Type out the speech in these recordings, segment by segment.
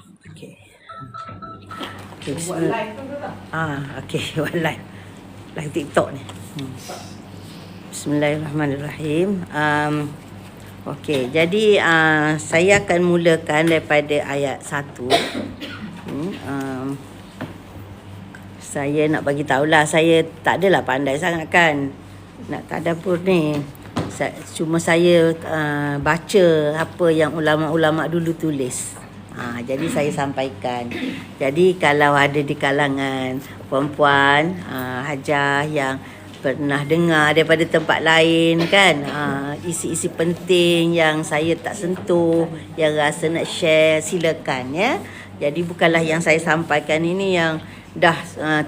Okey. Okey, bismillah. Okey, buat live. Live TikTok ni. Bismillahirrahmanirrahim. Okey, jadi saya akan mulakan daripada ayat 1. Saya nak bagi tahulah, saya tak adalah pandai sangat kan nak tadabbur ni. Cuma saya baca apa yang ulama-ulama dulu tulis. Jadi saya sampaikan. Jadi kalau ada di kalangan perempuan hajah yang pernah dengar daripada tempat lain kan, isi-isi penting yang saya tak sentuh, yang rasa nak share, silakan ya. Jadi bukanlah yang saya sampaikan ini yang dah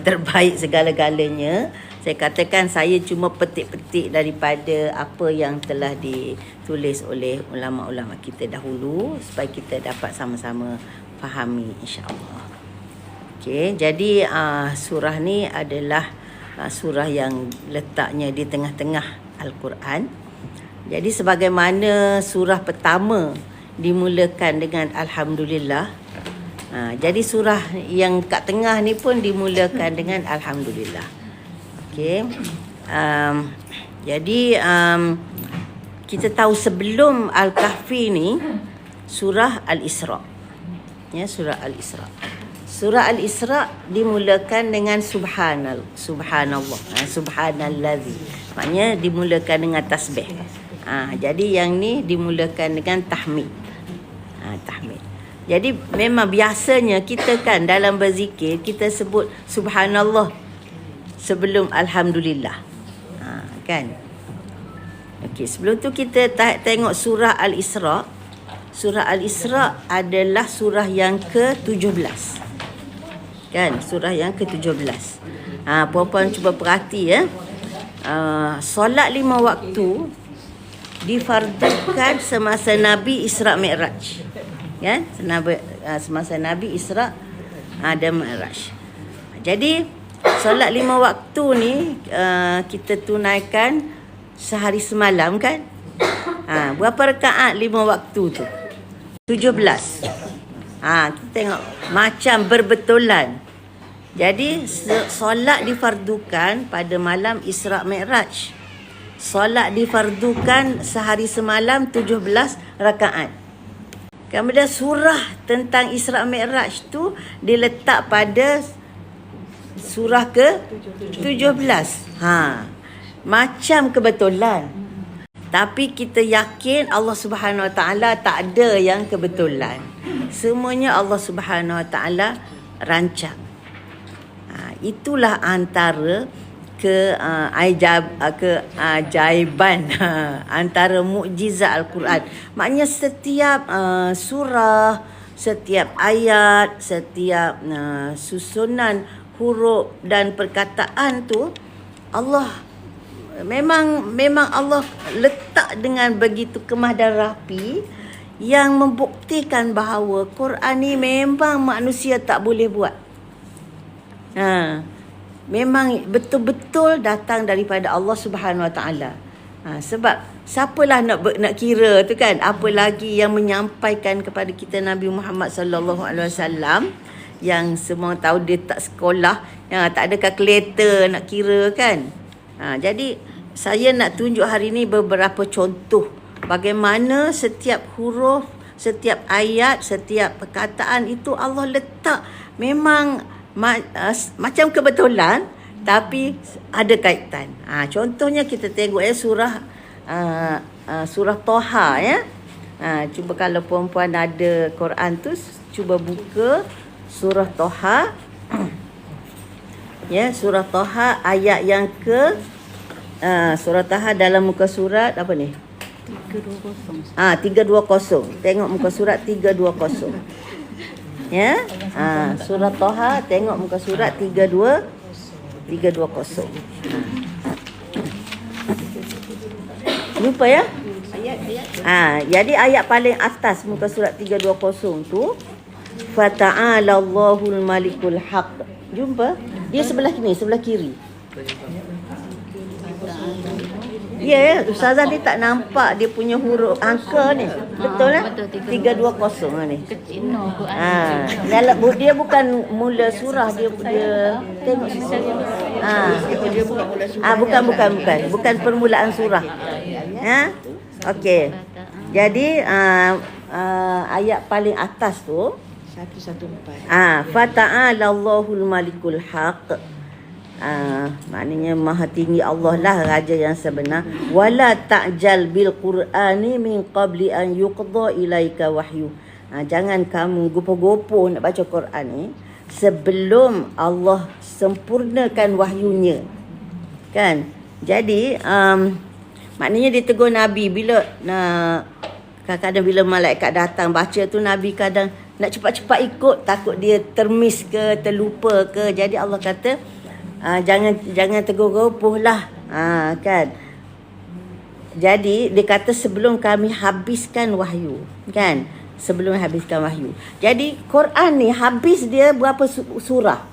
terbaik segala-galanya. Saya katakan saya cuma petik-petik daripada apa yang telah ditulis oleh ulama-ulama kita dahulu supaya kita dapat sama-sama fahami insya-Allah. Okey, jadi surah ni adalah surah yang letaknya di tengah-tengah Al-Quran. Jadi sebagaimana surah pertama dimulakan dengan Alhamdulillah, jadi surah yang kat tengah ni pun dimulakan dengan Alhamdulillah. Okey. Jadi kita tahu sebelum Al-Kahfi ni surah Al-Isra. Ya, surah Al-Isra. Surah Al-Isra dimulakan dengan subhanallah, subhanallazi. Maknanya dimulakan dengan tasbih. Jadi yang ni dimulakan dengan tahmid. Tahmid. Jadi memang biasanya kita kan dalam berzikir kita sebut subhanallah sebelum alhamdulillah. Kan? Okey, sebelum tu kita tengok surah Al-Isra. Surah Al-Isra adalah surah yang ke-17. Kan? Surah yang ke-17. Puan-puan cuba perhati ya. Solat 5 waktu difardukan semasa Nabi Isra Mi'raj. Kan? Semasa Nabi Isra dan Mi'raj. Jadi solat 5 waktu ni kita tunaikan sehari semalam kan? Berapa rakaat 5 waktu tu? 17. Kita tengok macam berbetulan. Jadi solat difardukan pada malam Isra Mi'raj. Solat difardukan sehari semalam 17 rakaat. Kemudian surah tentang Isra Mi'raj tu diletak pada surah ke-17. Macam kebetulan. Tapi kita yakin Allah Subhanahu Wa Taala tak ada yang kebetulan. Semuanya Allah Subhanahu Wa Taala rancang. Itulah antara keajaiban antara mukjizat Al-Quran. Maknanya setiap surah, setiap ayat, setiap susunan huruf dan perkataan tu Allah memang Allah letak dengan begitu kemah dan rapi yang membuktikan bahawa Quran ni memang manusia tak boleh buat. Memang betul-betul datang daripada Allah Subhanahu Wa Taala. Sebab siapalah nak kira tu kan, apa lagi yang menyampaikan kepada kita Nabi Muhammad sallallahu alaihi wasallam yang semua tahu dia tak sekolah, tak ada kalkulator nak kira kan. Jadi saya nak tunjuk hari ni beberapa contoh bagaimana setiap huruf, setiap ayat, setiap perkataan itu Allah letak memang macam kebetulan tapi ada kaitan. Contohnya kita tengok surah Toha ya. Cuba kalau puan-puan ada Quran tu cuba buka surah Toha. Ya, surah Toha ayat yang ke surah Toha dalam muka surat apa ni? 320. Tengok muka surat 320. Ya. Surah Toha tengok muka surat 320. Lupa ya? Jadi ayat paling atas muka surat 320 tu Fata'ala Allahul Malikul Haq. Jumpa? Dia sebelah kiri. Ya, Ustazah ni tak nampak dia punya huruf angka ni. Betul lah? Betul, 320 ni. Kecil no Quran. Dia bukan mula surah, dia tengok sisi. Bukan permulaan surah. Ha? Okey. Jadi ayat paling atas tu 114. Fata'alallahul malikul haq. Maknanya maha tinggi Allah lah raja yang sebenar. Wala ta'jal bil qur'ani min qabli an yuqda ilaika wahyu. Jangan kamu gopoh-gopoh nak baca Quran ni sebelum Allah sempurnakan wahyunya. Kan? Jadi maknanya dia tegur Nabi bila kadang-kadang bila malaikat datang baca tu, Nabi kadang nak cepat-cepat ikut, takut dia termiss ke, terlupa ke. Jadi Allah kata jangan tegur-gopoh lah. Kan? Jadi dia kata sebelum kami habiskan wahyu. Kan? Sebelum habiskan wahyu. Jadi Quran ni habis dia berapa surah?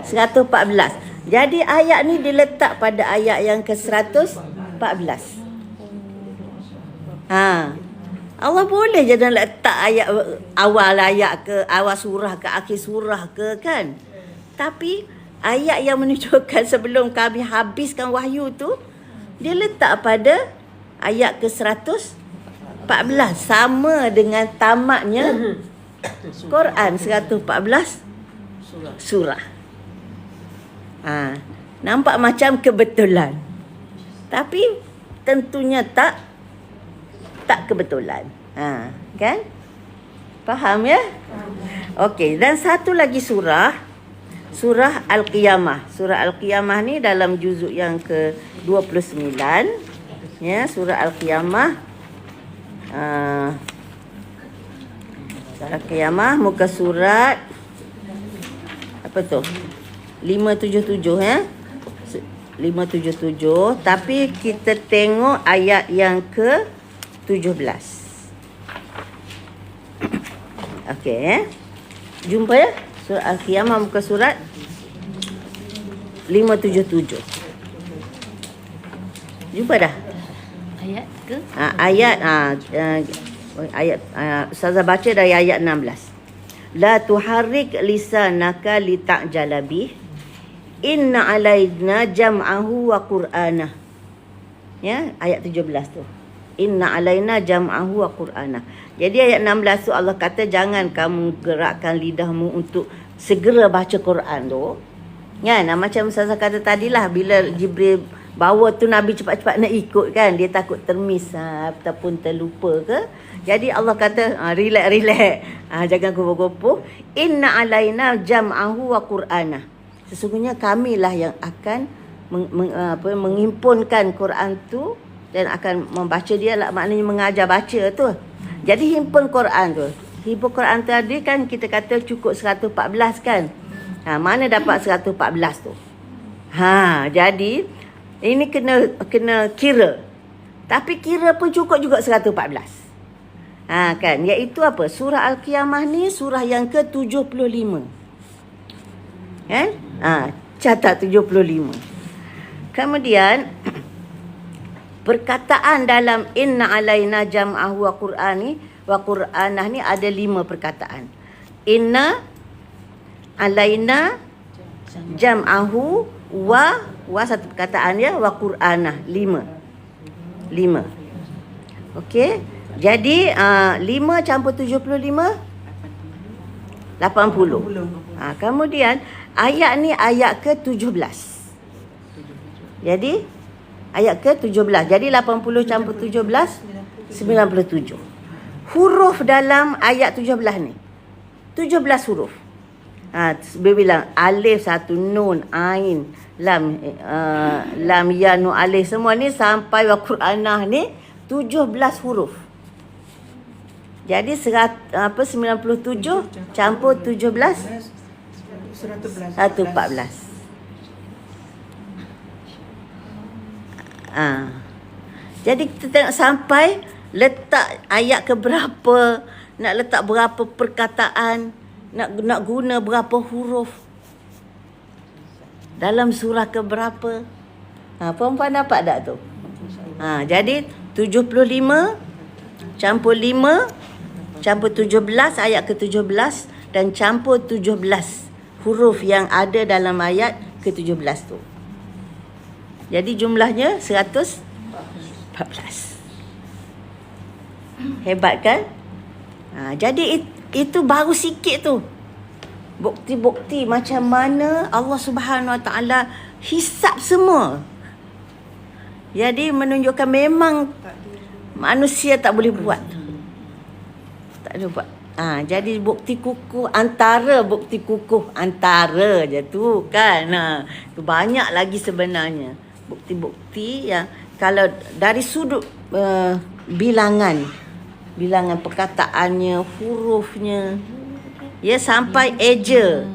114. Jadi ayat ni diletak pada ayat yang ke-114. Allah boleh je nak letak ayat awal ayat ke, awal surah ke, akhir surah ke, kan? Tapi ayat yang menunjukkan sebelum kami habiskan wahyu tu, dia letak pada ayat ke-114. Sama dengan tamatnya Quran 114 surah. Nampak macam kebetulan. Tapi tentunya tak kebetulan. Kan? Faham ya? Okey, dan satu lagi surah Al-Qiyamah. Surah Al-Qiyamah ni dalam juzuk yang ke-29. Ya, surah Al-Qiyamah. Al-Qiyamah muka surat apa tu? 577 ya. 577, tapi kita tengok ayat yang ke-17. Okey. Jumpa ya? Surah Al-Qiyamah muka surat 577. Jumpa dah? Ayat ke? Ayat Ustazah baca dari ayat 16. La tuharrik lisanaka lita'jala bih. Inna alaina jam'ahu wa qur'anah. Ya, ayat 17 tu. Inna alaina jam'ahu wa qur'anah. Jadi ayat 16 tu Allah kata jangan kamu gerakkan lidahmu untuk segera baca Quran tu. Kan? Macam Ustazah kata tadilah, bila Jibril bawa tu Nabi cepat-cepat nak ikut kan, dia takut termiss ataupun terlupa ke. Jadi Allah kata relax, jangan gopoh-gopoh. Inna alaina jam'ahu wa qur'anah. Sesungguhnya kamilah yang akan menghimpunkan Quran tu dan akan membaca dia lah, maknanya mengajar baca tu. Jadi himpun Quran tu. Himpun Quran tadi kan kita kata cukup 114 kan. Mana dapat 114 tu? Jadi ini kena kira. Tapi kira pun cukup juga 114. Kan, iaitu apa? Surah Al-Qiyamah ni surah yang ke-75. Kan? Catat 75. Kemudian perkataan dalam inna alaina jam'ahu wa qur'ani wa qur'anah ni ada 5 perkataan. Inna alaina jam'ahu wa satu perkataan ya, wa qur'anah 5. Okey. Jadi 5 campur 75 80. Kemudian ayat ni ayat ke-17. Jadi ayat ke-17. Jadi 80 campur 17 97. Huruf dalam ayat 17 ni 17 huruf. Dia bilang alif 1, nun, ain, lam, ya, nun, alif, semua ni sampai wa qur'anah ni 17 huruf. Jadi 97 campur 17 114. Jadi kita tengok sampai letak ayat ke berapa, nak letak berapa perkataan, nak guna berapa huruf dalam surah ke berapa. Perempuan dapat tak tu? Jadi 75 campur 5 campur 17 ayat ke-17 dan campur 17 huruf yang ada dalam ayat ke-17 tu. Jadi jumlahnya 114. Hebat kan? Jadi itu baru sikit tu. Bukti-bukti macam mana Allah Subhanahu Wa Taala hisap semua. Jadi menunjukkan memang manusia tak boleh buat. Tak ada buat. Jadi bukti kukuh antara je tu kan. Tu banyak lagi sebenarnya. Bukti-bukti yang kalau dari sudut bilangan perkataannya, hurufnya, ya sampai eja.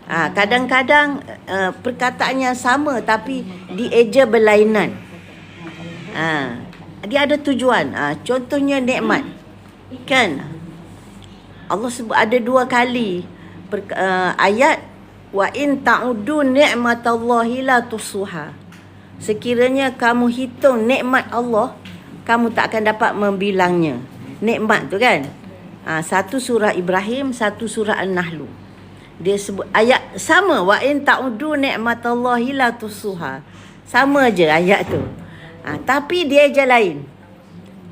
Kadang-kadang perkataannya sama tapi dieja berlainan. Dia ada tujuan. Contohnya nikmat. Kan? Allah sebut ada 2 kali ayat wa in ta'udu ni'matallahi la tusuha. Sekiranya kamu hitung nikmat Allah, kamu tak akan dapat membilangnya. Nikmat tu kan? Satu surah Ibrahim, satu surah An-Nahl. Dia sebut ayat sama, wa in ta'udu ni'matallahi la tusuha. Sama je ayat tu. Tapi dia je lain.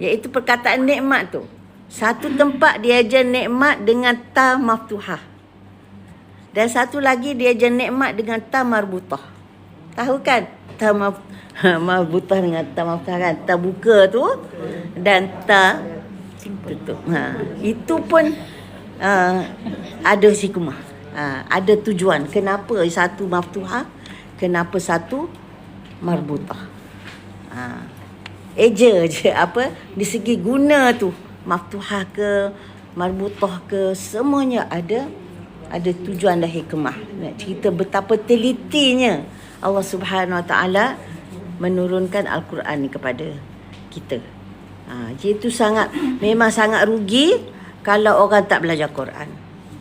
Iaitu perkataan nikmat tu. Satu tempat dia je nikmat dengan ta maftuhah. Dan satu lagi dia je nikmat dengan ta marbutah. Tahu kan? Ta marbutah dengan ta maftuhah kan? Ta buka tu dan ta tutup. Itu pun ada hikmah. Ada tujuan. Kenapa satu maftuhah? Kenapa satu marbutah? Eja je di segi guna tu, maftuhah ke marbutah ke, semuanya ada tujuan dan hikmah. Nak cerita betapa telitinya Allah Subhanahu Wa Taala menurunkan Al-Quran ni kepada kita. Jadi itu memang sangat rugi kalau orang tak belajar Quran.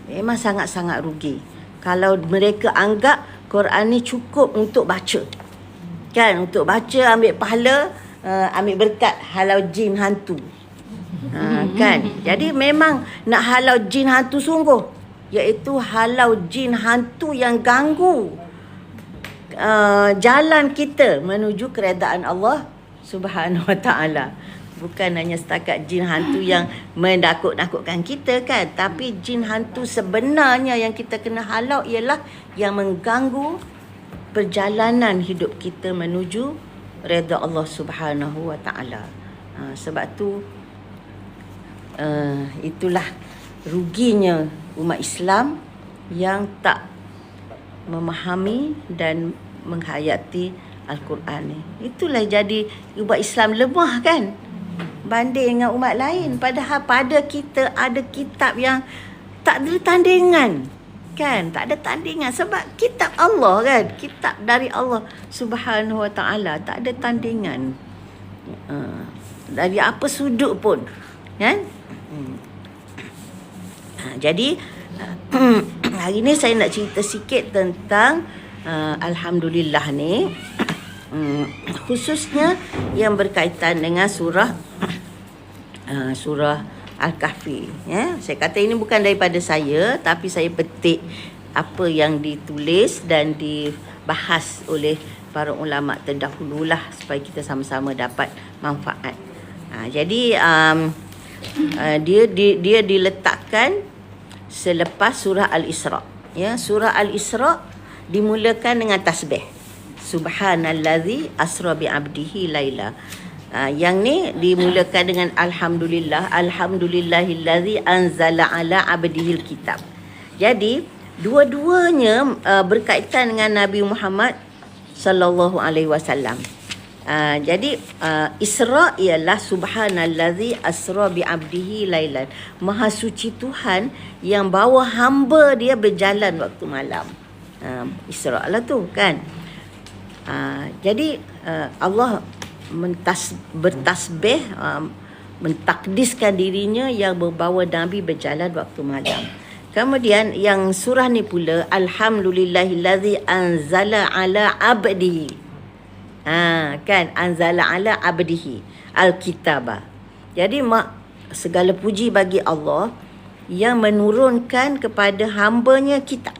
Memang sangat-sangat rugi kalau mereka anggap Quran ni cukup untuk baca. Kan, untuk baca ambil pahala, ambil berkat, halau jin hantu. Kan, jadi memang nak halau jin hantu sungguh, iaitu halau jin hantu yang ganggu jalan kita menuju keredaan Allah Subhanahu Wa Taala. Bukan hanya setakat jin hantu yang menakut-nakutkan kita kan, tapi jin hantu sebenarnya yang kita kena halau ialah yang mengganggu perjalanan hidup kita menuju redha Allah Subhanahu Wa Taala. Sebab tu itulah ruginya umat Islam yang tak memahami dan menghayati Al-Quran ni. Itulah jadi umat Islam lemah kan banding dengan umat lain. Padahal pada kita ada kitab yang tak ada tandingan. Kan, tak ada tandingan sebab kitab Allah kan, kitab dari Allah Subhanahu Wa Taala, tak ada tandingan dari apa sudut pun kan. Jadi hari ni saya nak cerita sikit tentang Alhamdulillah ni, khususnya yang berkaitan dengan surah Al-Kahfi. Saya kata ini bukan daripada saya, tapi saya petik apa yang ditulis dan dibahas oleh para ulama terdahululah supaya kita sama-sama dapat manfaat. Jadi dia diletakkan selepas surah Al-Isra. Surah Al-Isra dimulakan dengan tasbih. Subhanallazi asra bi 'abdihi laila. Yang ni dimulakan dengan Alhamdulillah, Alhamdulillahillazi anzala ala 'abdihil kitab. Jadi dua-duanya berkaitan dengan Nabi Muhammad sallallahu alaihi wasallam. Jadi Isra ialah Subhanallazi asra bi 'abdihi lailan. Maha suci Tuhan yang bawa hamba dia berjalan waktu malam. Isra lah tu kan. Jadi Allah bertasbih, mentakdiskan dirinya yang membawa Nabi berjalan waktu malam. Kemudian yang surah ni pula Alhamdulillahillazi anzala ala abdihi. Kan, anzala ala abdihi alkitaba. Jadi segala puji bagi Allah yang menurunkan kepada hambanya kitab.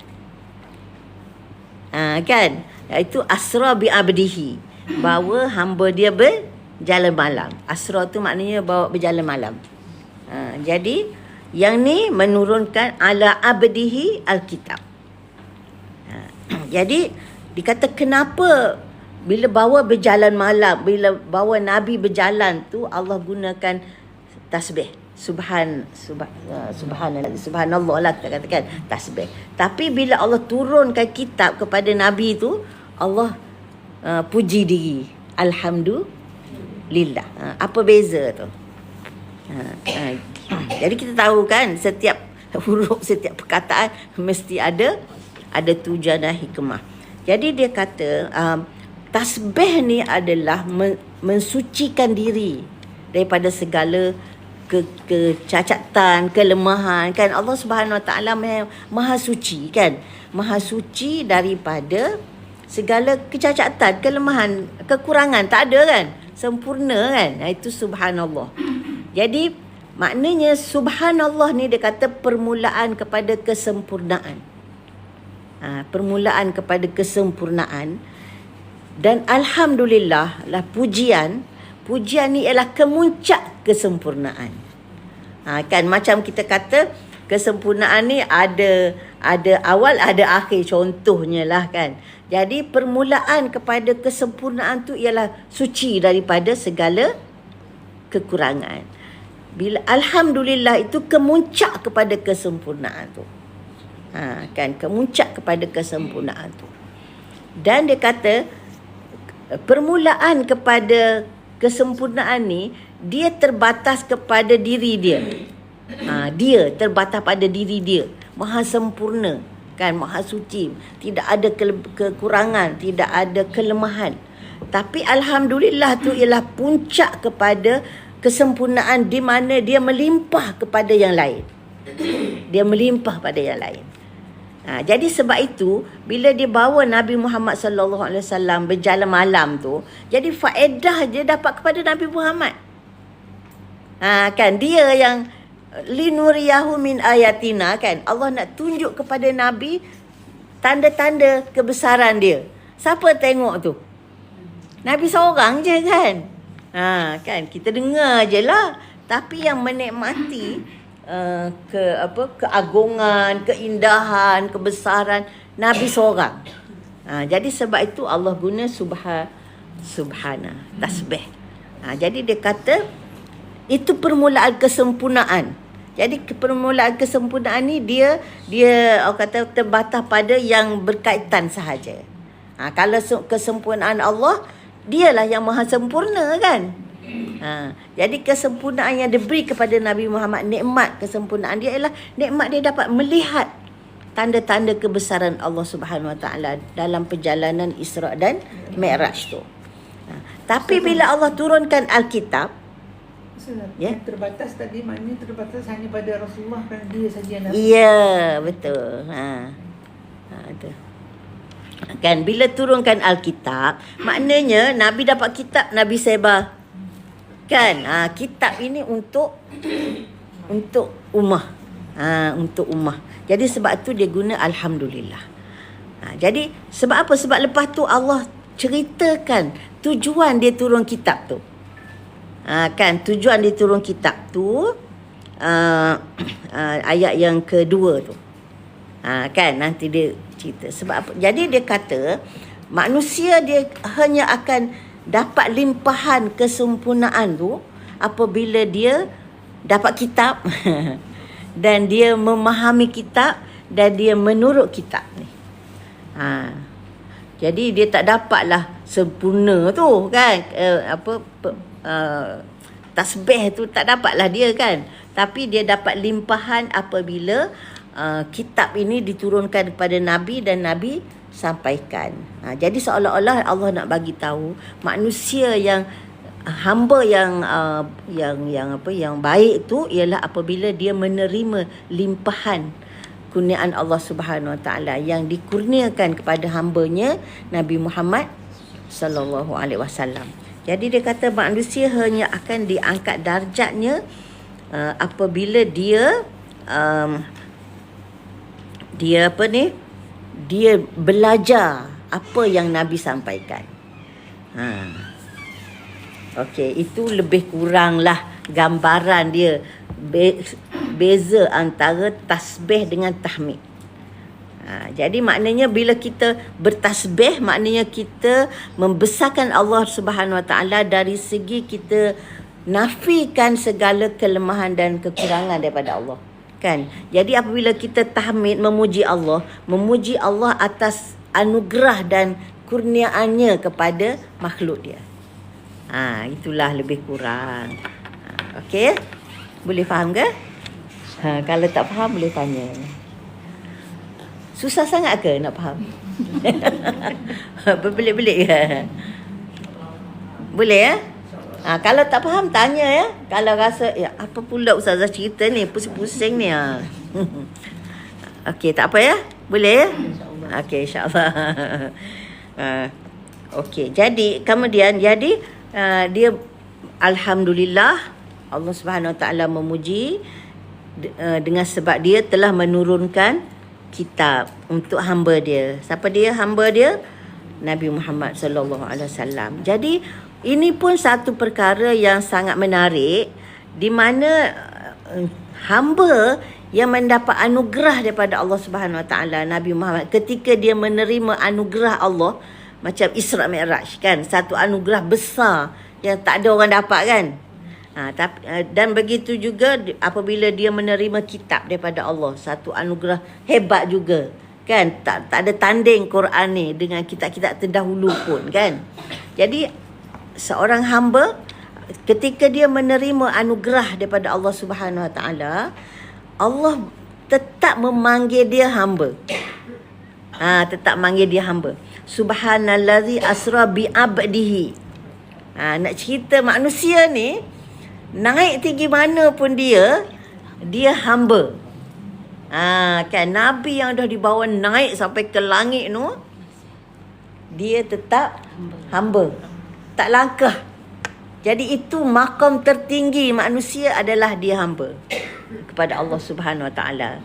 Kan, iaitu asra bi abdihi, bawa hamba dia berjalan malam. Asra tu maknanya bawa berjalan malam. Jadi yang ni menurunkan ala abdihi alkitab. Jadi dikata kenapa bila bawa berjalan malam, bila bawa Nabi berjalan tu Allah gunakan tasbih. Subhanallah lah kita katakan tasbih. Tapi bila Allah turunkan kitab kepada Nabi tu, Allah puji diri. Alhamdulillah. Apa beza tu? Jadi kita tahu kan, setiap huruf, setiap perkataan mesti ada tujuan dan hikmah. Jadi dia kata tasbih ni adalah mensucikan diri daripada segala kecacatan, kelemahan, kan. Allah Subhanahu Wa Taala Maha Suci, kan. Maha suci daripada segala kecacatan, kelemahan, kekurangan, tak ada, kan. Sempurna, kan. Itu subhanallah. Jadi maknanya subhanallah ni dia kata permulaan kepada kesempurnaan. Permulaan kepada kesempurnaan. Dan alhamdulillah lah pujian ni ialah kemuncak kesempurnaan. Kan macam kita kata kesempurnaan ni ada awal, ada akhir, contohnya lah, kan. Jadi permulaan kepada kesempurnaan tu ialah suci daripada segala kekurangan. Bila alhamdulillah itu kemuncak kepada kesempurnaan tu. Kan, kemuncak kepada kesempurnaan tu. Dan dia kata permulaan kepada kesempurnaan ni dia terbatas kepada diri dia. Dia terbatas pada diri dia. Maha sempurna, kan, maha suci, tidak ada kekurangan, tidak ada kelemahan. Tapi alhamdulillah tu ialah puncak kepada kesempurnaan di mana dia melimpah kepada yang lain. Dia melimpah pada yang lain. Jadi sebab itu bila dia bawa Nabi Muhammad sallallahu alaihi wasallam berjalan malam tu, jadi faedah je dapat kepada Nabi Muhammad. Kan, dia yang linuriyahu min ayatina, kan. Allah nak tunjuk kepada Nabi tanda-tanda kebesaran dia. Siapa tengok tu? Nabi seorang je, kan. Kan kita dengar je lah, tapi yang menikmati keagungan, keindahan, kebesaran Nabi seorang. Jadi sebab itu Allah guna subhana, tasbih. Jadi dia kata itu permulaan kesempurnaan. Jadi permulaan kesempurnaan ni dia orang kata terbatas pada yang berkaitan sahaja. Kalau kesempurnaan Allah, dialah yang maha sempurna, kan. Jadi kesempurnaan yang diberi kepada Nabi Muhammad, nikmat kesempurnaan dia ialah nikmat dia dapat melihat tanda-tanda kebesaran Allah Subhanahu Wa Taala dalam perjalanan Isra dan Mi'raj tu. Tapi bila Allah turunkan Alkitab, yang terbatas tadi maknanya terbatas hanya pada Rasulullah, kerana dia saja yang dapat. Ya, betul. Tu. Kan bila turunkan Alkitab, maknanya Nabi dapat kitab, Nabi sebar. Kan, kitab ini untuk ummah. Untuk ummah. Jadi sebab tu dia guna alhamdulillah. Jadi sebab apa? Sebab lepas tu Allah ceritakan tujuan dia turun kitab tu. Kan, tujuan dia turun kitab tu ayat yang kedua tu. Kan, nanti dia cerita sebab apa. Jadi dia kata manusia dia hanya akan dapat limpahan kesempurnaan tu apabila dia dapat kitab dan dia memahami kitab dan dia menurut kitab ni. Jadi dia tak dapatlah sempurna tu, kan. Tasbih tu tak dapatlah dia, kan. Tapi dia dapat limpahan apabila kitab ini diturunkan kepada Nabi dan Nabi sampaikan. Jadi seolah-olah Allah nak bagi tahu manusia yang hamba yang baik tu ialah apabila dia menerima limpahan kurniaan Allah Subhanahu Wa Taala yang dikurniakan kepada hambanya Nabi Muhammad sallallahu alaihi wasallam. Jadi dia kata manusia hanya akan diangkat darjatnya apabila dia dia belajar apa yang Nabi sampaikan. Okey, itu lebih kuranglah gambaran dia beza antara tasbih dengan tahmid. Jadi maknanya bila kita bertasbih, maknanya kita membesarkan Allah Subhanahu Wa Taala dari segi kita nafikan segala kelemahan dan kekurangan daripada Allah. Kan? Jadi apabila kita tahmid, memuji Allah atas anugerah dan kurniaannya kepada makhluk dia. Itulah lebih kurang. Okey? Boleh faham ke? Kalau tak faham boleh tanya. Susah sangat ke nak faham? Berbelit-belit ke? Boleh ya? Kalau tak faham tanya ya. Kalau rasa apa pula ustazah cerita ni, pusing-pusing ni. Okey, tak apa ya? Boleh ya? Okey, insya-Allah. Okey, jadi kemudian dia alhamdulillah Allah Subhanahu Wa Taala memuji dengan sebab dia telah menurunkan kitab untuk hamba dia. Siapa dia hamba dia? Nabi Muhammad sallallahu alaihi wasallam. Jadi ini pun satu perkara yang sangat menarik di mana hamba yang mendapat anugerah daripada Allah Subhanahu Wa Taala, Nabi Muhammad, ketika dia menerima anugerah Allah macam Isra Mi'raj kan, satu anugerah besar yang tak ada orang dapat kan. Dan begitu juga apabila dia menerima kitab daripada Allah, satu anugerah hebat juga kan. Tak ada tanding Quran ni dengan kitab-kitab terdahulu pun kan. Jadi seorang hamba ketika dia menerima anugerah daripada Allah Subhanahu Wa Taala, Allah tetap memanggil dia hamba. Tetap manggil dia hamba. Subhanallazi asra bi abdihi. Nak cerita manusia ni naik tinggi mana pun dia hamba. Kan Nabi yang dah dibawa naik sampai ke langit tu, dia tetap hamba. Tak langkah. Jadi itu makam tertinggi manusia adalah dia hamba kepada Allah Subhanahu Wa Taala.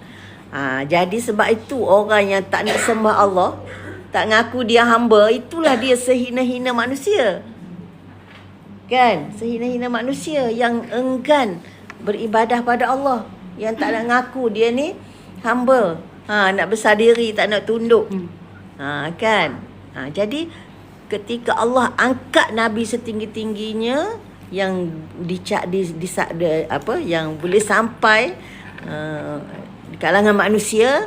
Jadi sebab itu orang yang tak nak sembah Allah, tak ngaku dia hamba, itulah dia sehina-hina manusia. Kan? Sehina-hina manusia yang enggan beribadah pada Allah, yang tak nak ngaku dia ni hamba. Nak besar diri, tak nak tunduk. Kan? Jadi ketika Allah angkat Nabi setinggi-tingginya yang yang boleh sampai di kalangan manusia,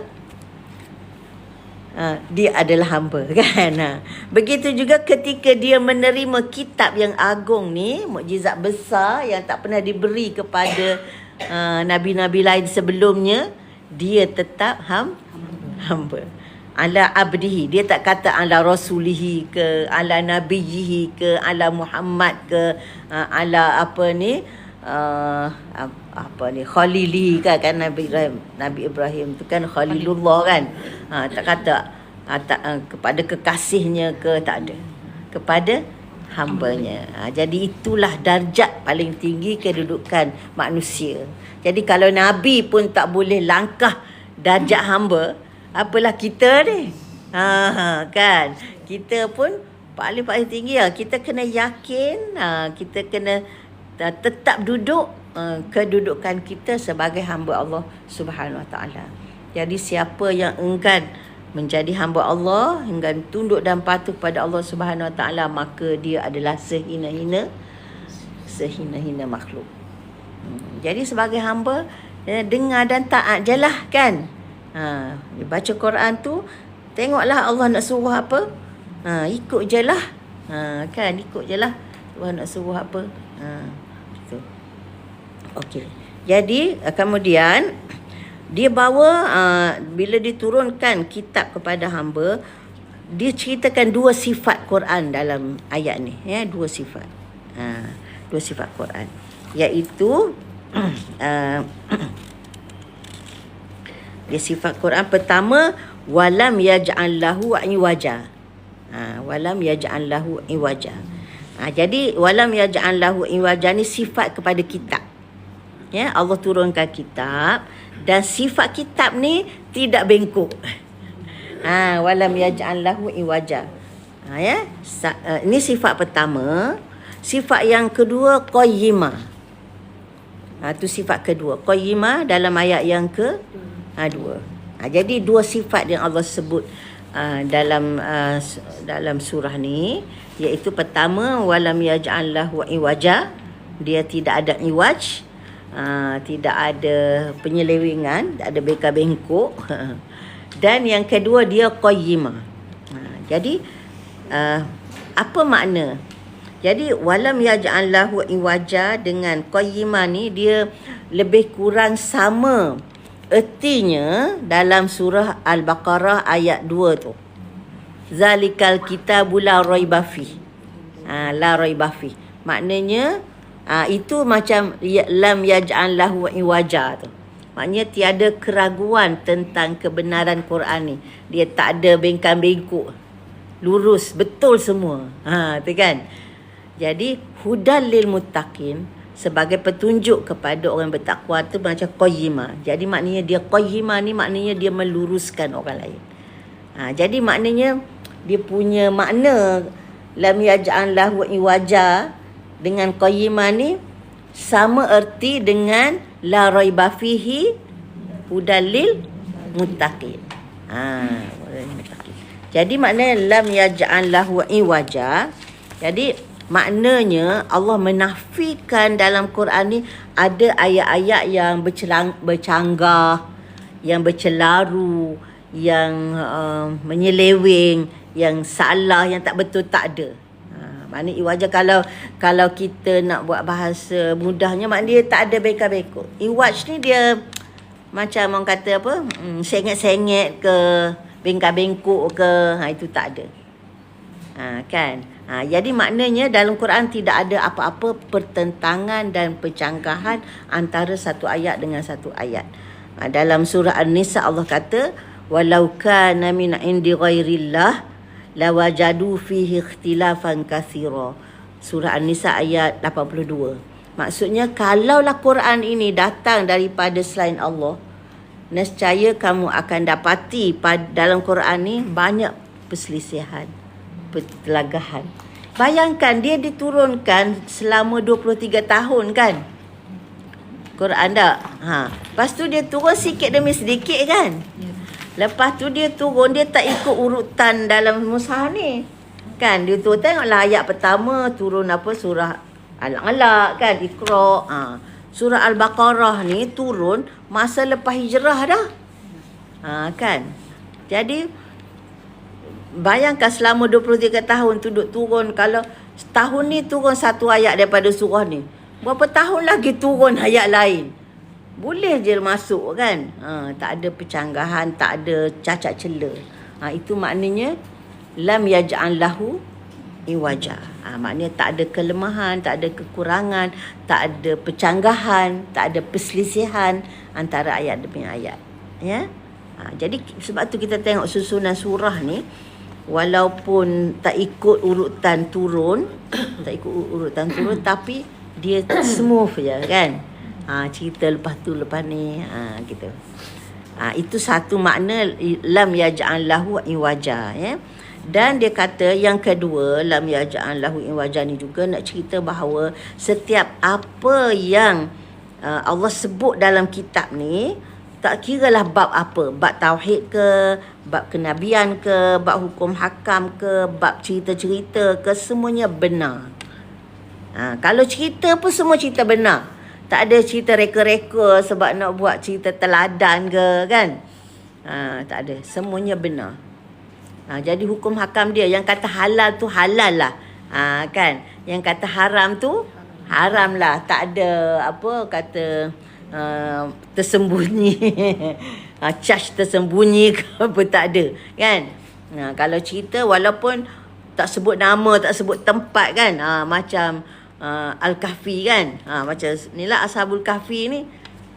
dia adalah hamba kan. Begitu juga ketika dia menerima kitab yang agung ni, mukjizat besar yang tak pernah diberi kepada nabi-nabi lain sebelumnya, dia tetap hamba. Ala abdihi, dia tak kata ala rasulihi ke, ala nabiyihi ke, ala Muhammad ke, ala khalili kan Nabi Ibrahim tu kan Khalilullah kan. Tak kata kepada kekasihnya ke, tak ada. Kepada hambanya. Jadi itulah darjat paling tinggi kedudukan manusia. Jadi kalau Nabi pun tak boleh langkah darjat hamba, apalah kita ni. Kan. Kita pun paling tinggi lah. Kita kena yakin, kita kena tetap duduk kedudukan kita sebagai hamba Allah Subhanahu Wa Taala. Jadi siapa yang enggan menjadi hamba Allah, enggan tunduk dan patuh pada Allah Subhanahu Wa Taala, maka dia adalah sehina-hina makhluk. Jadi sebagai hamba, dengar dan taat je lah kan. Baca Quran tu, tengoklah Allah nak suruh apa, ikut je lah. Kan, ikut je lah Allah nak suruh apa. Gitu. Okey. Jadi kemudian dia bawa bila diturunkan kitab kepada hamba, dia ceritakan dua sifat Quran dalam ayat ni, ya, dua sifat. Dua sifat Quran, iaitu dia sifat Quran pertama, walam yaj'al lahu iwaja. Walam yaj'al lahu iwaja. Jadi walam yaj'al lahu iwaja ni sifat kepada kitab. Ya, Allah turunkan kitab dan sifat kitab ni tidak bengkok. Walam yaj'al lahu iwaja. Ini sifat pertama. Sifat yang kedua qayyimah. Itu sifat kedua. Qayyimah dalam ayat yang kedua. Jadi dua sifat yang Allah sebut dalam surah ni, iaitu pertama walam yaj'al lahu iwaja, dia tidak ada iwaj, tidak ada penyelewengan, tak ada bengkak-bengkok. Dan yang kedua dia qayyimah. Jadi apa makna? Jadi walam yaj'al lahu iwaja dengan qayyimah ni dia lebih kurang sama ertinya dalam surah Al-Baqarah ayat 2 tu. Zalikal kitabu la raiba fi. La raiba fi. Maknanya itu macam lam yaj'al lahu iwaja tu. Maknanya tiada keraguan tentang kebenaran Quran ni. Dia tak ada bengkak-bengkok. Lurus, betul semua. Tu kan. Jadi hudal lil muttaqin, sebagai petunjuk kepada orang bertakwa tu macam qayyimah. Jadi maknanya dia qayyimah ni maknanya dia meluruskan orang lain. Jadi maknanya dia punya makna lam yaj'al lahu iwaja dengan qayyimah ni sama erti dengan la raiba fihi hudal lil muttaqin. Jadi maknanya lam yaj'al lahu iwaja. Jadi maknanya Allah menafikan dalam Quran ni ada ayat-ayat yang bercanggah, yang bercelaru, yang menyeleweng, yang salah, yang tak betul, tak ada. Maknanya iwaja kalau kita nak buat bahasa mudahnya, maknanya dia tak ada bengkak-bengkok. Iwaj ni dia macam orang kata apa, sengit-sengit ke, bengkak-bengkok ke, itu tak ada. Kan? Jadi maknanya dalam Quran tidak ada apa-apa pertentangan dan pencanggahan antara satu ayat dengan satu ayat. Dalam surah An-Nisa Allah kata, walau kana min indi ghairillah lawajadu fihi ikhtilafan katsira. Surah An-Nisa ayat 82. Maksudnya kalaulah Quran ini datang daripada selain Allah, nescaya kamu akan dapati dalam Quran ni banyak perselisihan, pertelagahan. Bayangkan dia diturunkan selama 23 tahun kan Quran tak? Lepas tu dia turun sikit demi sedikit kan. Lepas tu dia turun, dia tak ikut urutan dalam mushaf ni kan. Dia tu tengoklah ayat pertama turun apa, surah Al-Alaq kan, Iqra. Surah Al-Baqarah ni turun masa lepas hijrah dah. Kan. Jadi bayangkan selama 23 tahun tu duduk turun. Kalau setahun ni turun satu ayat daripada surah ni, berapa tahun lagi turun ayat lain? Boleh je masuk kan. Tak ada pencanggahan, tak ada cacat cela. Itu maknanya lam yaj'al lahu iwaja. Maknanya tak ada kelemahan, tak ada kekurangan, tak ada pencanggahan, tak ada perselisihan antara ayat demi ayat. Ya. Jadi sebab tu kita tengok susunan surah ni, walaupun tak ikut urutan turun, tapi dia smooth je kan. Cerita lepas ni gitu. Itu satu makna lam yaj'al lahu iwaja, ya. Dan dia kata yang kedua, lam yaj'al lahu iwaja ni juga nak cerita bahawa setiap apa yang Allah sebut dalam kitab ni, tak kiralah bab apa, bab tauhid ke, bab kenabian ke, bab hukum hakam ke, bab cerita-cerita ke, semuanya benar. Kalau cerita pun semua cerita benar. Tak ada cerita reka-reka sebab nak buat cerita teladan ke kan. Tak ada, semuanya benar. Jadi hukum hakam dia, yang kata halal tu halal lah. Kan. Yang kata haram tu haram lah. Tak ada apa kata tersembunyi. Charge tersembunyi ke apa, tak ada kan. Kalau cerita walaupun tak sebut nama, tak sebut tempat kan, macam Al-Kahfi kan, macam inilah Ashabul Kahfi ni,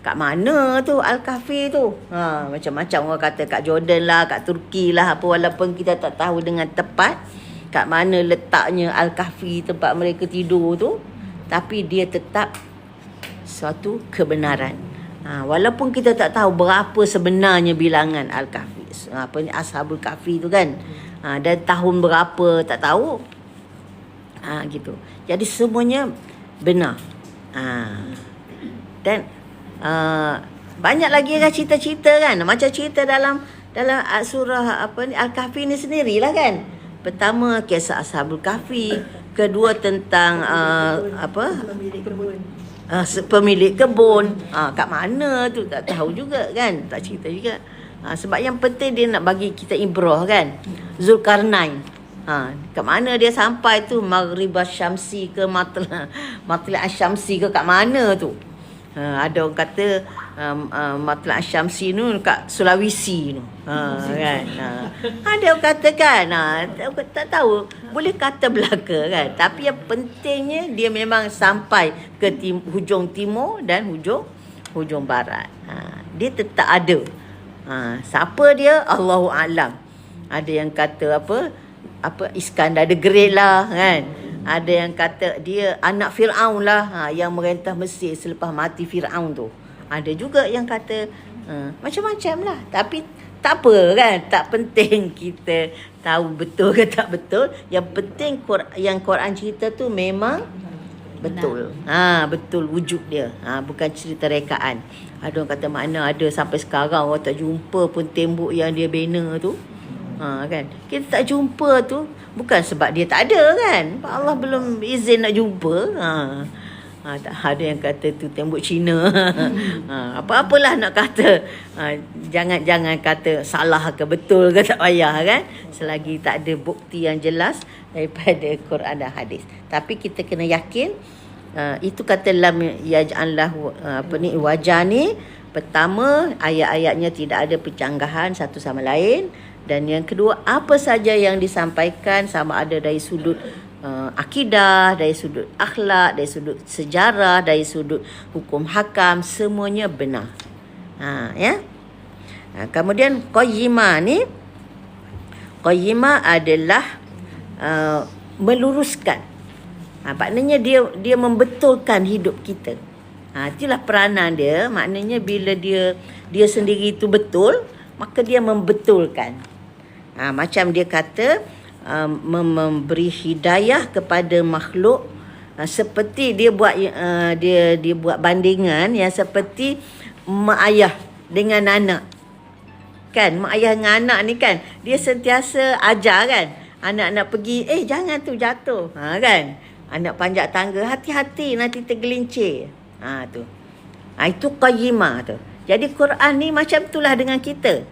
kat mana tu Al-Kahfi tu? Macam-macam orang kata kat Jordan lah, kat Turki lah apa, walaupun kita tak tahu dengan tepat kat mana letaknya Al-Kahfi tempat mereka tidur tu, tapi dia tetap suatu kebenaran. Walaupun kita tak tahu berapa sebenarnya bilangan Al-Kahfi, Ashabul Kahfi tu kan. Dan tahun berapa tak tahu. Gitu. Jadi semuanya benar. Dan banyak lagi kan cerita-cerita kan. Macam cerita dalam surah Al-Kahfi ni sendirilah kan. Pertama kisah Ashabul Kahfi, kedua tentang pemilik kebun. Kat mana tu tak tahu juga kan, tak cerita juga. Sebab yang penting dia nak bagi kita ibrah kan. Zulkarnain, kat mana dia sampai tu, Maghribah Syamsi ke Matla' Syamsi ke, kat mana tu. Ada orang kata Matla' Syamsi tu kat Sulawesi tu, kan. Ada orang kata kan, tak tahu, boleh kata belaka kan. Tapi yang pentingnya dia memang sampai ke hujung timur dan hujung barat. Dia tetap ada. Siapa dia? Allahu a'lam. Ada yang kata apa Iskandar the Great lah kan. Ada yang kata dia anak Firaun lah, yang merentah Mesir selepas mati Firaun tu. Ada juga yang kata macam-macam lah. Tapi tak apa kan, tak penting kita tahu betul ke tak betul. Yang penting yang Quran cerita tu memang betul. Betul wujud dia. Bukan cerita rekaan. Ada orang kata mana ada sampai sekarang orang tak jumpa pun tembok yang dia bina tu. Kan. Kita tak jumpa tu bukan sebab dia tak ada kan. Allah belum izin nak jumpa. Tak ada yang kata tu tembok Cina. Apa-apalah nak kata. Jangan kata salah ke betul ke, tak payah kan. Selagi tak ada bukti yang jelas daripada Quran dan hadis. Tapi kita kena yakin itu kata lam yaj'allah wajah ni. Pertama, ayat-ayatnya tidak ada pencanggahan satu sama lain. Dan yang kedua, apa saja yang disampaikan sama ada dari sudut akidah, dari sudut akhlak, dari sudut sejarah, dari sudut hukum hakam, semuanya benar. Ya. Kemudian qayyimah ni, qayyimah adalah meluruskan. Maknanya dia membetulkan hidup kita. Itulah peranan dia. Maknanya bila dia sendiri itu betul, maka dia membetulkan. Macam dia kata memberi hidayah kepada makhluk, seperti dia buat dia buat bandingan yang seperti mak ayah dengan anak. Kan mak ayah dengan anak ni kan, dia sentiasa ajar kan. Anak-anak pergi, jangan tu jatuh. Kan. Anak panjat tangga, hati-hati nanti tergelincir. Tu. Itu qayyimah tu. Jadi Quran ni macam itulah dengan kita.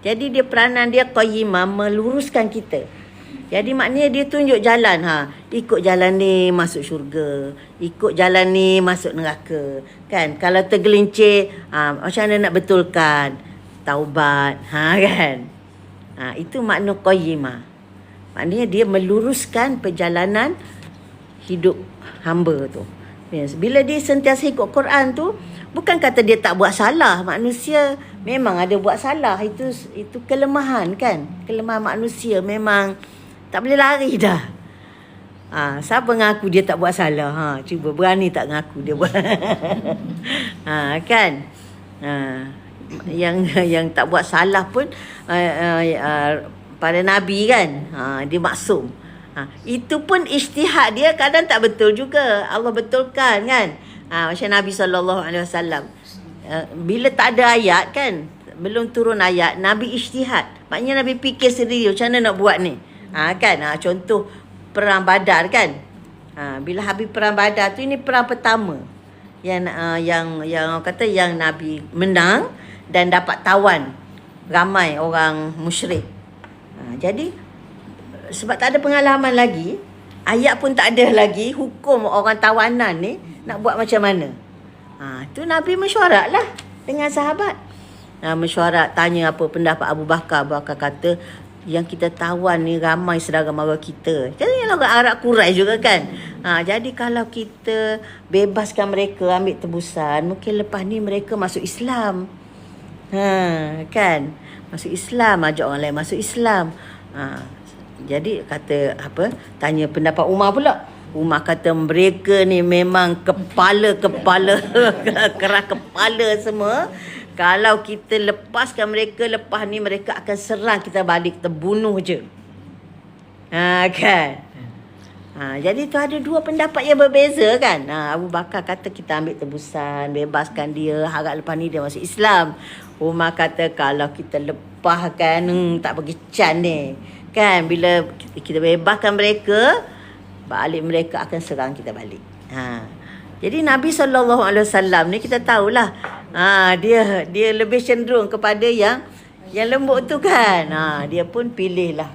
Jadi dia peranan dia qayyimah, meluruskan kita. Jadi maknanya dia tunjuk jalan. Ikut jalan ni masuk syurga, ikut jalan ni masuk neraka. Kan? Kalau tergelincir, macam mana nak betulkan? Taubat. Kan? Itu makna qayyimah. Maknanya dia meluruskan perjalanan hidup hamba tu. Bila dia sentiasa ikut Quran tu, bukan kata dia tak buat salah. Manusia memang ada buat salah. Itu kelemahan kan. Kelemahan manusia memang tak boleh lari dah. Siapa ngaku dia tak buat salah? Cuba berani tak ngaku dia buat. Kan. Yang tak buat salah pun para nabi kan. Dia maksum. Itu pun ijtihad dia kadang tak betul juga. Allah betulkan kan. Macam Nabi SAW. Bila tak ada ayat kan, belum turun ayat, Nabi ijtihad. Maknanya Nabi fikir sendiri macam mana nak buat ni. Kan. Contoh perang Badar kan. Bila habis perang Badar tu, ini perang pertama yang orang kata yang Nabi menang dan dapat tawan ramai orang musyrik. Jadi sebab tak ada pengalaman lagi, ayat pun tak ada lagi, hukum orang tawanan ni nak buat macam mana. Tu Nabi mesyuarat lah dengan sahabat. Mesyuarat, tanya apa pendapat Abu Bakar. Abu Bakar kata, yang kita tawan ni ramai saudara mara kita. Kan yang orang Arab Quraisy juga kan. Jadi kalau kita bebaskan mereka ambil tebusan, mungkin lepas ni mereka masuk Islam. Kan? Masuk Islam, ajak orang lain masuk Islam. Jadi kata apa? Tanya pendapat Umar pula. Umar kata mereka ni memang kepala keras kepala semua. Kalau kita lepaskan mereka, lepas ni mereka akan serang kita balik, kita bunuh je. Kan? Jadi tu ada dua pendapat yang berbeza kan. Abu Bakar kata kita ambil tebusan, bebaskan dia, harap lepas ni dia masuk Islam. Umar kata kalau kita lepaskan, tak bagi can ni. Kan, bila kita bebaskan mereka, balik mereka akan serang kita balik. Jadi Nabi SAW ni kita tahulah, dia lebih cenderung kepada yang lembut tu kan. Dia pun pilihlah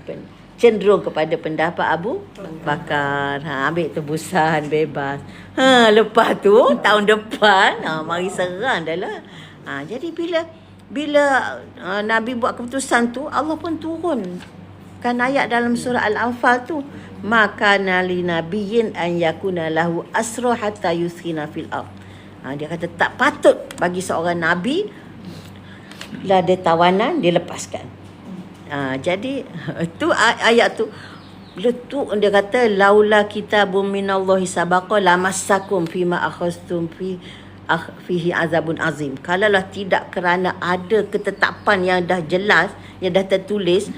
cenderung kepada pendapat Abu Bakar. Ambil tebusan, bebas. Lepas tu tahun depan mari serang dah lah. Jadi bila Nabi buat keputusan tu, Allah pun turun kan ayat dalam surah Al-Anfal tu, maka nali nabiyyin an yakuna lahu asra hatta yuskhina fil ard. Dia kata tak patut bagi seorang nabi bila ada tawanan dia lepaskan. Jadi tu ayat tu, bila tu dia kata laula kitabun minallahi sabaqa lamassakum fima akhadtum fihi azabun azim. Kalaulah tidak kerana ada ketetapan yang dah jelas, yang dah tertulis,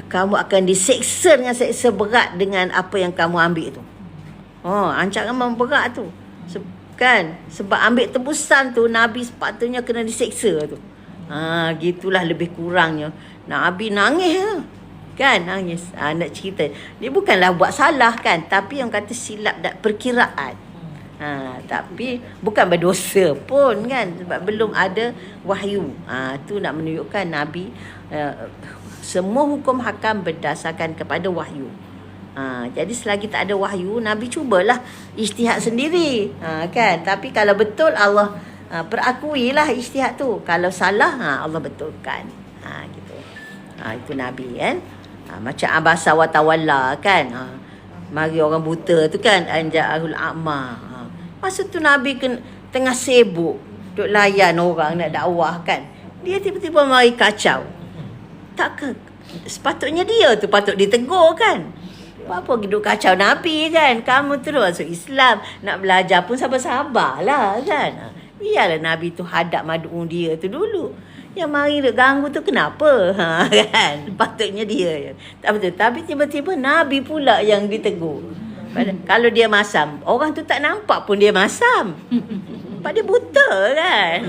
kamu akan diseksa dengan seksa berat dengan apa yang kamu ambil tu. Ancaman berat tu. Kan? Sebab ambil tebusan tu, Nabi sepatutnya kena diseksa tu. Gitulah lebih kurangnya. Nabi nangis lah. Kan? Nangis. Nak cerita. Dia bukanlah buat salah kan. Tapi yang kata silap dan perkiraan. Tapi bukan berdosa pun kan. Sebab belum ada wahyu. Tu nak menunjukkan Nabi semua hukum hakam berdasarkan kepada wahyu. Jadi selagi tak ada wahyu, Nabi cubalah ijtihad sendiri. Kan? Tapi kalau betul, Allah perakuilah ijtihad tu. Kalau salah, Allah betulkan. Gitu. Itu Nabi kan. Macam abasa wa tawalla kan. Mari orang buta tu kan, anja'ahul a'ma. Masa tu Nabi tengah sibuk duk layan orang nak dakwah kan. Dia tiba-tiba mari kacau. Takkan sepatutnya dia tu patut ditegur kan. Apa duk kacau Nabi kan. Kamu terus masuk Islam, nak belajar pun sabar-sabarlah kan. Biarlah Nabi tu hadap mad'un dia tu dulu. Yang mari duk ganggu tu kenapa? Kan. Patutnya dia. Tak betul. Tapi tiba-tiba Nabi pula yang ditegur. Kalau dia masam, orang tu tak nampak pun dia masam. Pada buta kan.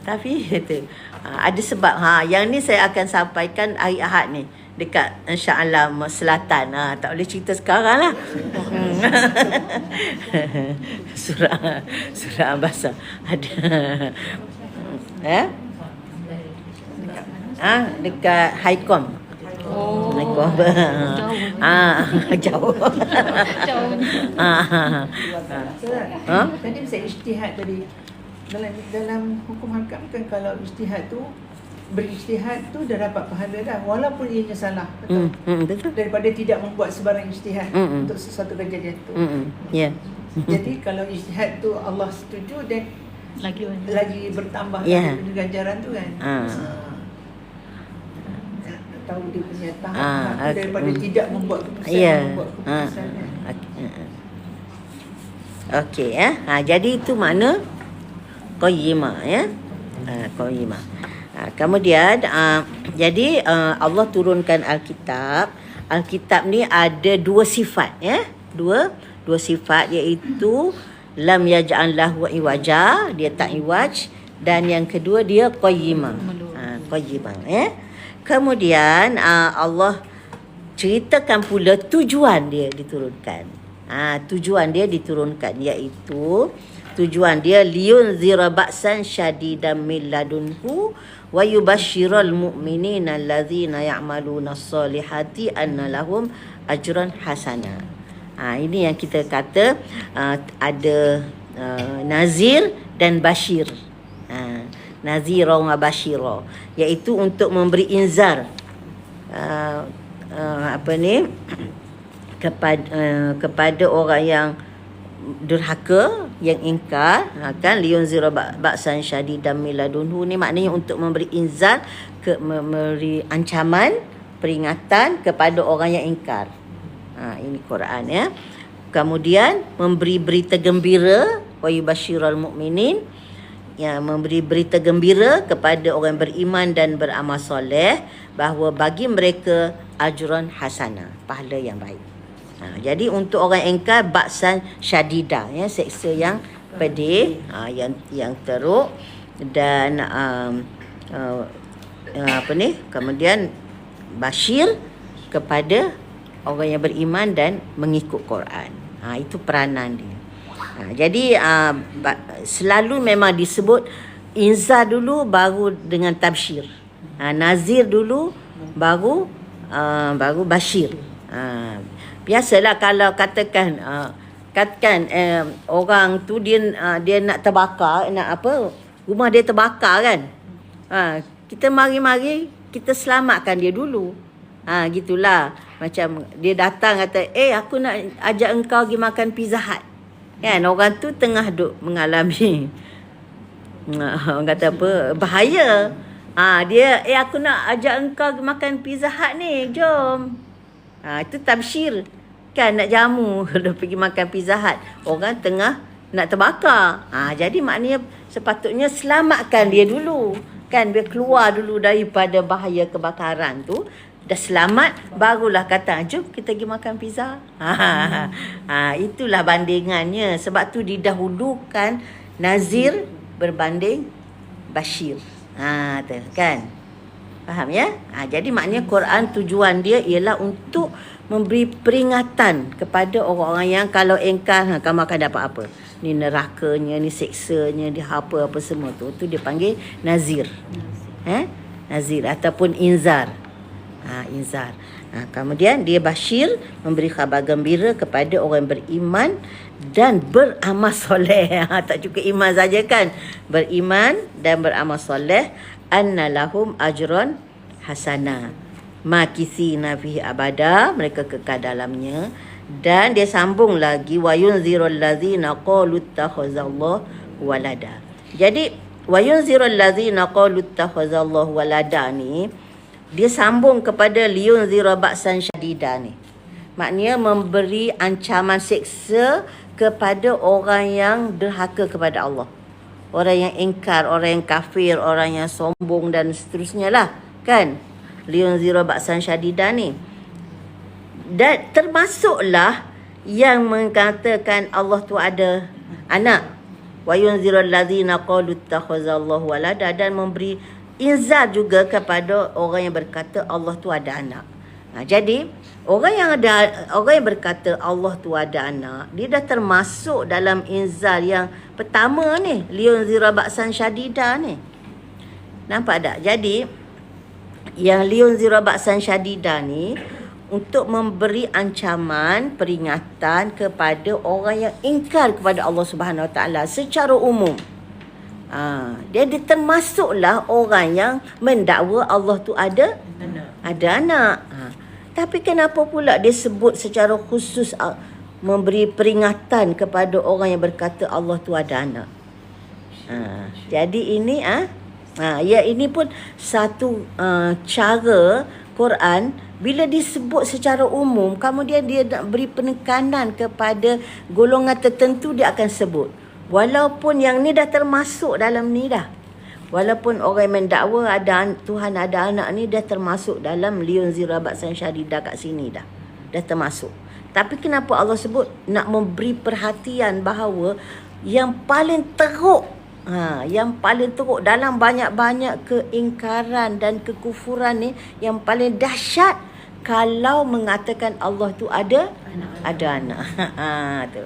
Tapi itu ada sebab. Yang ni saya akan sampaikan hari Ahad ni dekat insya-Allah Selatan. Tak boleh cerita sekarang lah. surah Abasa ada. Dekat Haikom. Haikom. Jauh. Tadi saya ijtihad tadi. Dalam hukum hakam kan, kalau ijtihad tu, berijtihad tu dah dapat pahala dah, walaupun ianya salah. Betul? Betul. Daripada tidak membuat sebarang ijtihad untuk sesuatu kejadian tu. Jadi kalau ijtihad tu Allah setuju, dan lagi bertambah ganjaran tu kan. Tahu dia punya tahap daripada tidak membuat keputusan, membuat keputusan. Okey jadi itu makna qayyimah qayyimah. Kemudian jadi Allah turunkan Alkitab. Alkitab ni ada dua sifat dua sifat, iaitu lam yaj'al lahu iwaja, dia tak iwaj, dan yang kedua dia qayyimah. Qayyimah Kemudian Allah ceritakan pula tujuan dia diturunkan. Tujuan dia diturunkan iaitu tujuan dia liyunzira ba'san syadidan min ladunhu wa yubashshiral mu'minina allazina ya'maluna sholihati anna lahum ajran hasana. Ini yang kita kata ada nazir dan bashir. Nazira wa bashira, iaitu untuk memberi inzar kepada orang yang durhaka, yang ingkar, kan, liyunzira ba'san syadidan min ladunhu ni maknanya untuk memberi inzar, memberi ancaman, peringatan kepada orang yang ingkar. Ini Quran ya. Kemudian memberi berita gembira, wa yubasyiral mu'minin, yang memberi berita gembira kepada orang beriman dan beramal soleh bahawa bagi mereka ajran hasanah, pahala yang baik. Jadi untuk orang ingkar ba'san syadida ya, seksa yang pedih, yang teruk, dan kemudian basyir kepada orang yang beriman dan mengikut Quran. Itu peranan dia. Jadi selalu memang disebut inzar dulu baru dengan tabsyir. Nazir dulu baru basyir. Biasalah kalau katakan orang tu dia nak terbakar, rumah dia terbakar kan. Kita mari-mari kita selamatkan dia dulu. Gitulah. Macam dia datang kata, aku nak ajak engkau pergi makan Pizza Hut. Kan, orang tu tengah duk mengalami orang kata apa, bahaya. Dia, aku nak ajak engkau pergi makan Pizza Hut ni, jom. Itu tabsyir. Kan, nak jamu kalau pergi makan Pizza Hut. Orang tengah nak terbakar. Jadi maknanya sepatutnya selamatkan dia dulu. Kan, biar keluar dulu daripada bahaya kebakaran tu. Dah selamat, barulah kata, jom kita pergi makan pizza. Itulah bandingannya. Sebab tu didahulukan nazir berbanding basyir. Kan? Faham ya? Jadi maknanya Quran tujuan dia ialah untuk memberi peringatan kepada orang-orang yang kalau engkar, kamu akan dapat apa? Ni nerakanya, ni seksanya, dia apa-apa semua tu. Tu dia panggil nazir. Nazir ataupun inzar. Inzar. Kemudian dia basyir, memberi khabar gembira kepada orang beriman dan beramal soleh. Tak cukup iman saja kan, beriman dan beramal soleh, anna lahum ajran hasanah makithina fihi abada, mereka kekal dalamnya. Dan dia sambung lagi, wa yunzirul ladzina qalu ittakhazallahu walada. Jadi wa yunzirul ladzina qalu ittakhazallahu walada ni dia sambung kepada liyunzira ba'san syadida ni. Maknanya memberi ancaman seksa kepada orang yang derhaka kepada Allah. Orang yang ingkar, orang yang kafir, orang yang sombong dan seterusnya lah. Kan? Liyunzira ba'san syadida ni. Dan termasuklah yang mengatakan Allah tu ada anak. Wa yunzirul ladzina qalu ittakhazallahu walada, dan memberi inzar juga kepada orang yang berkata Allah tu ada anak. Jadi orang yang berkata Allah tu ada anak, dia dah termasuk dalam inzar yang pertama ni, liyunzira ba'san syadida ni. Nampak tak? Jadi yang liyunzira ba'san syadida ni untuk memberi ancaman, peringatan kepada orang yang ingkar kepada Allah Subhanahu Wa Taala secara umum. Dia termasuklah orang yang mendakwa Allah tu ada anak. Tapi kenapa pula dia sebut secara khusus memberi peringatan kepada orang yang berkata Allah tu ada anak? Jadi ini ini pun satu cara Quran bila disebut secara umum, kemudian dia nak beri penekanan kepada golongan tertentu, dia akan sebut. Walaupun yang ni dah termasuk dalam ni dah. Walaupun orang yang mendakwa Tuhan ada anak ni dah termasuk dalam liyunzira ba'san syadida kat sini dah. Dah termasuk. Tapi kenapa Allah sebut nak memberi perhatian bahawa yang paling teruk, yang paling teruk dalam banyak-banyak keingkaran dan kekufuran ni, yang paling dahsyat kalau mengatakan Allah tu ada anak. Tu.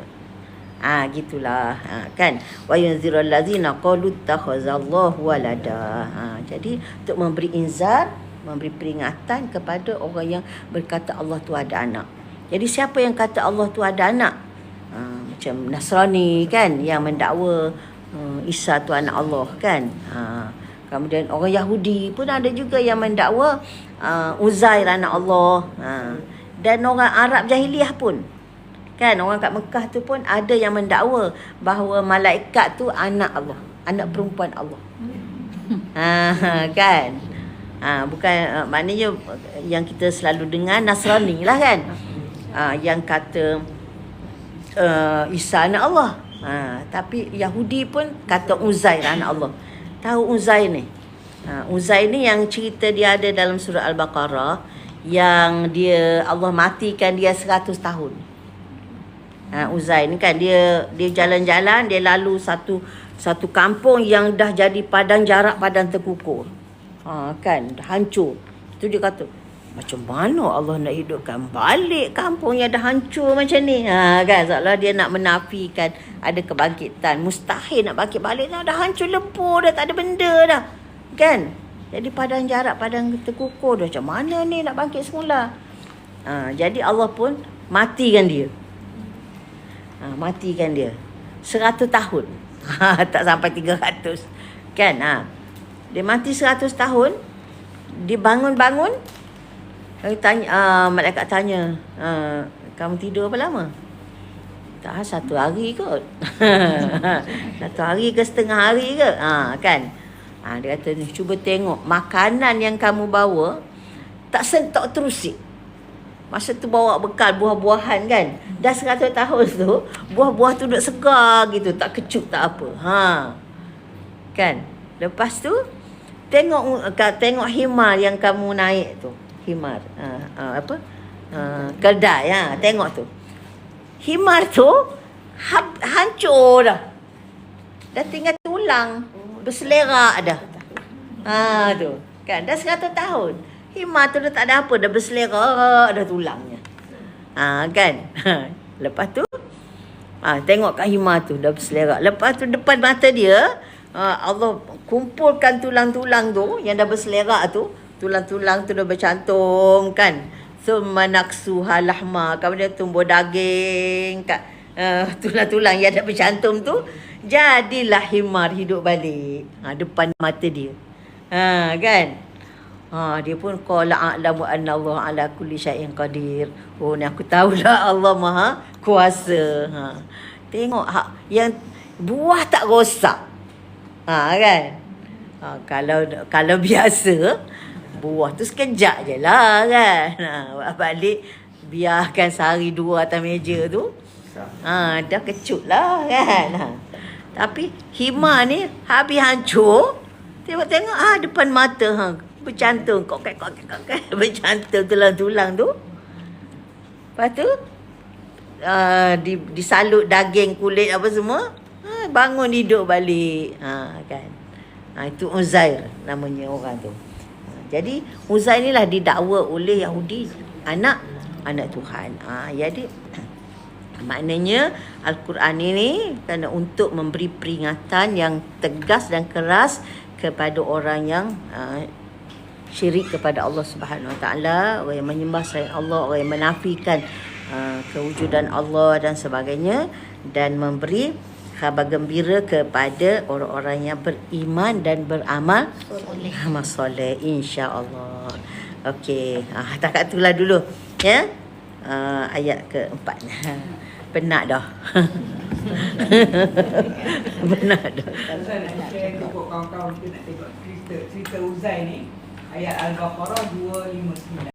Gitulah. Kan, wa yunzirul ladzina qalu ittakhazallahu walada. Jadi untuk memberi inzar, memberi peringatan kepada orang yang berkata Allah tu ada anak. Jadi siapa yang kata Allah tu ada anak? Macam Nasrani kan, yang mendakwa Isa tu anak Allah kan. Kemudian orang Yahudi pun ada juga yang mendakwa Uzair anak Allah. Dan orang Arab jahiliah pun, kan, orang kat Mekah tu pun ada yang mendakwa bahawa malaikat tu anak Allah, anak perempuan Allah. Kan. Bukan maknanya yang kita selalu dengar Nasrani lah kan. Yang kata Isa anak Allah. Tapi Yahudi pun kata Uzair anak Allah. Tahu Uzair ni? Uzair ni yang cerita dia ada dalam surah Al-Baqarah, yang dia Allah matikan dia 100 tahun. Uzair ni kan dia jalan-jalan, dia lalu satu kampung yang dah jadi padang jarak, padang terkukur. Kan hancur. Itu dia kata, macam mana Allah nak hidupkan balik kampung yang dah hancur macam ni? Kan, seolah dia nak menafikan ada kebangkitan. Mustahil nak bangkit balik, dah hancur lebur dah, tak ada benda dah. Kan? Jadi padang jarak, padang terkukur dah. Macam mana ni nak bangkit semula? Jadi Allah pun matikan dia. Matikan dia 100 tahun. Tak sampai 300. Kan? Dia mati 100 tahun. Dia bangun-bangun. Malaikat tanya, kamu tidur berapa lama? Tak, 1 hari kot. 1 hari ke setengah hari ke? Kan? Dia kata ni, cuba tengok makanan yang kamu bawa tak sentok terusi. Masa tu bawa bekal buah-buahan kan. Dah 100 tahun tu, buah-buah tu duduk segar gitu, tak kecut tak apa. Kan? Lepas tu tengok himar yang kamu naik tu. Himar. Keldai, tengok tu. Himar tu hancur dah. Dah tinggal tulang. Berselerak dah. Tu. Kan? Dah 100 tahun. Himar tu dah tak ada apa. Dah berselerak dah tulangnya. Kan? Lepas tu, tengok kat himar tu. Dah berselerak. Lepas tu depan mata dia, Allah kumpulkan tulang-tulang tu yang dah berselerak tu. Tulang-tulang tu dah bercantum kan. Summa naksuha lahma. Kemudian tumbuh daging kat tulang-tulang yang dah bercantum tu. Jadilah himar hidup balik. Depan mata dia. Kan? Dia pun qala a'lamu anna Allah ala kulli syai'in qadir. Ni aku tahulah Allah Maha Kuasa. Tengok yang buah tak rosak. Kan? Kalau biasa buah tu sekejap je lah kan. Balik biarkan sehari 2 atas meja tu. Dah kecut lah kan. Tapi himar ni habis hancur. Tengok depan mata bercantum kok bercantum tulang-tulang tu. Lepas tu disalut daging, kulit apa semua. Bangun hidup balik. Kan. Itu Uzair namanya orang tu. Jadi Uzair ni lah didakwa oleh Yahudi anak Tuhan. Jadi maknanya Al-Quran ini kerana untuk memberi peringatan yang tegas dan keras kepada orang yang syirik kepada Allah Subhanahu Wa Taala, orang yang menyembah selain Allah, orang yang menafikan kewujudan Allah dan sebagainya, dan memberi khabar gembira kepada orang-orang yang beriman dan beramal soleh, insya-Allah. Okey, takat itulah dulu ya. Ayat keempat. Penat dah. Penat dah. Saya nak share kepada kawan-kawan kita nak tengok cerita Uzair ni. Ayat Al-Baqarah 259.